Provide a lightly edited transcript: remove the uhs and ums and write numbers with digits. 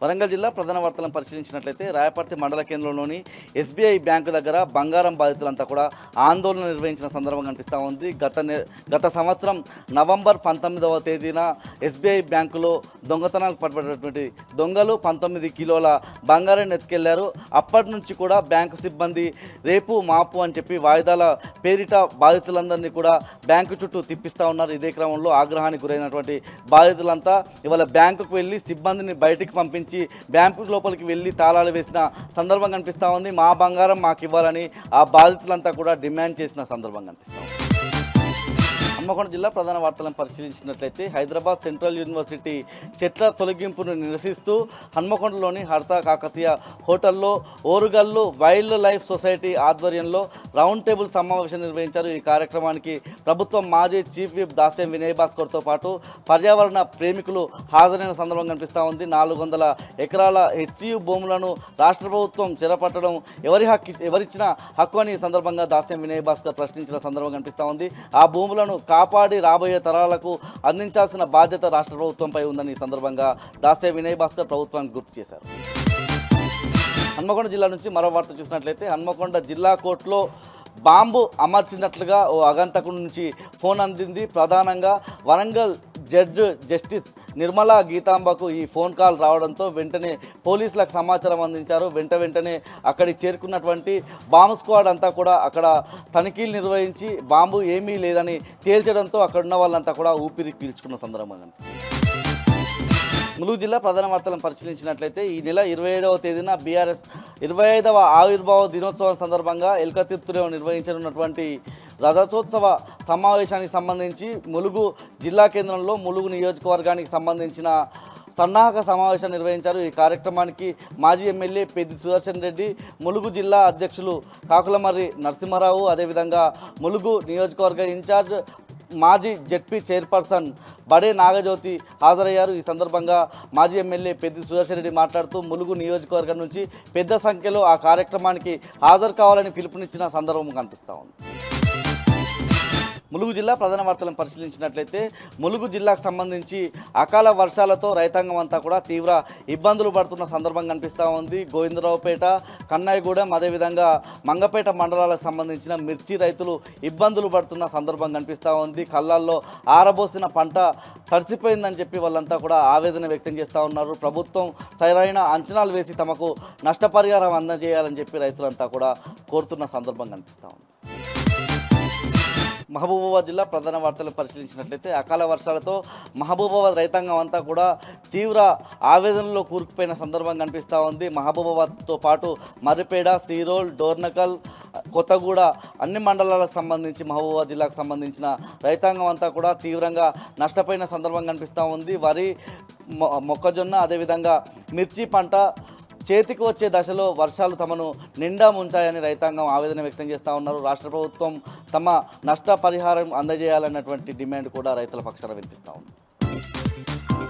వరంగల్ జిల్లా ప్రధాన వార్తలను పరిశీలించినట్లయితే రాయపర్తి మండల కేంద్రంలోని ఎస్బీఐ బ్యాంకు దగ్గర బంగారం బాధితులంతా కూడా ఆందోళన నిర్వహించిన సందర్భం కనిపిస్తూ ఉంది. గత సంవత్సరం నవంబర్ 19వ తేదీన ఎస్బీఐ బ్యాంకులో దొంగతనాలకు పట్టుబడినటువంటి దొంగలు 19 కిలోల బంగారాన్ని ఎత్తుకెళ్లారు. అప్పటి నుంచి కూడా బ్యాంకు సిబ్బంది రేపు మాపు అని చెప్పి వాయిదాల పేరిట బాధితులందరినీ కూడా బ్యాంకు చుట్టూ తిప్పిస్తూ ఉన్నారు. ఇదే క్రమంలో ఆగ్రహానికి గురైనటువంటి బాధితులంతా ఇవాళ బ్యాంకుకు వెళ్ళి సిబ్బందిని బయటికి పంపించి బ్యాంకు లోపలికి వెళ్ళి తాళాలు వేసిన సందర్భం కనిపిస్తూ ఉంది. మా బంగారం మాకు ఇవ్వాలని ఆ బాధితులంతా కూడా డిమాండ్ చేసిన సందర్భం కనిపిస్తూ ఉంది. హన్మకొండ జిల్లా ప్రధాన వార్తలను పరిశీలించినట్లయితే హైదరాబాద్ సెంట్రల్ యూనివర్సిటీ చెట్ల తొలగింపును నిరసిస్తూ హన్మకొండలోని హర్తా కాకతీయ హోటల్లో ఓరుగల్లు వైల్డ్ లైఫ్ సొసైటీ ఆధ్వర్యంలో రౌండ్ టేబుల్ సమావేశం నిర్వహించారు. ఈ కార్యక్రమానికి ప్రభుత్వం మాజీ చీఫ్ విప్ దాస్యం వినయ్ భాస్కర్తో పాటు పర్యావరణ ప్రేమికులు హాజరైన సందర్భం కనిపిస్తూ ఉంది. 400 ఎకరాల హెచ్సియు భూములను రాష్ట్ర ప్రభుత్వం చెరపట్టడం ఎవరిచ్చిన హక్కు అని ఈ సందర్భంగా దాస్యం వినయ్ భాస్కర్ ప్రశ్నించిన సందర్భం కనిపిస్తూ ఉంది. ఆ భూములను కాపాడి రాబోయే తరాలకు అందించాల్సిన బాధ్యత రాష్ట్ర ప్రభుత్వంపై ఉందని ఈ సందర్భంగా దాస్యం వినయ్ భాస్కర్ ప్రభుత్వానికి గుర్తు చేశారు. హన్మకొండ జిల్లా నుంచి మరో వార్త చూసినట్లయితే హన్మకొండ జిల్లా కోర్టులో బాంబు అమర్చినట్లుగా ఓ అగంతకుడి నుంచి ఫోన్ అందింది. ప్రధానంగా వరంగల్ జస్టిస్ నిర్మలా గీతాంబకు ఈ ఫోన్ కాల్ రావడంతో వెంటనే పోలీసులకు సమాచారం అందించారు. వెంటనే అక్కడికి చేరుకున్నటువంటి బాంబు స్క్వాడ్ అంతా కూడా అక్కడ తనిఖీలు నిర్వహించి బాంబు ఏమీ లేదని తేల్చడంతో అక్కడున్న వాళ్ళంతా కూడా ఊపిరి పీల్చుకున్న సందర్భంగా ములుగు జిల్లా ప్రధాన వార్తలను పరిశీలించినట్లయితే ఈ నెల 27వ తేదీన బీఆర్ఎస్ 25వ ఆవిర్భావ దినోత్సవం సందర్భంగా ఎల్కతిర్తులో నిర్వహించనున్నటువంటి రథోత్సవ సమావేశానికి సంబంధించి ములుగు జిల్లా కేంద్రంలో ములుగు నియోజకవర్గానికి సంబంధించిన సన్నాహక సమావేశం నిర్వహించారు. ఈ కార్యక్రమానికి మాజీ ఎమ్మెల్యే పెద్ది సుదర్శన్ రెడ్డి, ములుగు జిల్లా అధ్యక్షులు కాకులమర్రి నరసింహారావు, అదేవిధంగా ములుగు నియోజకవర్గ ఇన్ఛార్జ్ మాజీ జెడ్పీ చైర్పర్సన్ బడే నాగజ్యోతి హాజరయ్యారు. ఈ సందర్భంగా మాజీ ఎమ్మెల్యే పెద్ది సుదర్శన్ రెడ్డి మాట్లాడుతూ ములుగు నియోజకవర్గం నుంచి పెద్ద సంఖ్యలో ఆ కార్యక్రమానికి హాజరు కావాలని పిలుపునిచ్చిన సందర్భం కనిపిస్తూ ఉంది. ములుగు జిల్లా ప్రధాన వార్తలను పరిశీలించినట్లయితే ములుగు జిల్లాకు సంబంధించి అకాల వర్షాలతో రైతాంగం అంతా కూడా తీవ్ర ఇబ్బందులు పడుతున్న సందర్భం కనిపిస్తూ ఉంది. గోవిందరావుపేట, కన్నాయిగూడెం, అదేవిధంగా మంగపేట మండలాలకు సంబంధించిన మిర్చి రైతులు ఇబ్బందులు పడుతున్న సందర్భం కనిపిస్తూ ఉంది. కళ్ళల్లో ఆరబోసిన పంట తడిసిపోయిందని చెప్పి వాళ్ళంతా కూడా ఆవేదన వ్యక్తం చేస్తూ ఉన్నారు. ప్రభుత్వం సరైన అంచనాలు వేసి తమకు నష్టపరిహారం అందజేయాలని చెప్పి రైతులంతా కూడా కోరుతున్న సందర్భం కనిపిస్తూ ఉంది. మహబూబాబాద్ జిల్లా ప్రధాన వార్తలను పరిశీలించినట్లయితే అకాల వర్షాలతో మహబూబాబాద్ రైతాంగం అంతా కూడా తీవ్ర ఆవేదనలో కూరుకుపోయిన సందర్భం కనిపిస్తూ ఉంది. మహబూబాబాద్తో పాటు మర్రిపేడ, సీరోల్, డోర్నకల్, కొత్తగూడ అన్ని మండలాలకు సంబంధించి మహబూబాబాద్ జిల్లాకు సంబంధించిన రైతాంగం అంతా కూడా తీవ్రంగా నష్టపోయిన సందర్భం కనిపిస్తూ ఉంది. వరి, మొక్కజొన్న, అదేవిధంగా మిర్చి పంట చేతికి వచ్చే దశలో వర్షాలు తమను నిండా ముంచాయని రైతాంగం ఆవేదన వ్యక్తం చేస్తూ ఉన్నారు. రాష్ట్ర ప్రభుత్వం తమ నష్టపరిహారం అందజేయాలన్నటువంటి డిమాండ్ కూడా రైతుల పక్షాన వినిపిస్తూ ఉంది.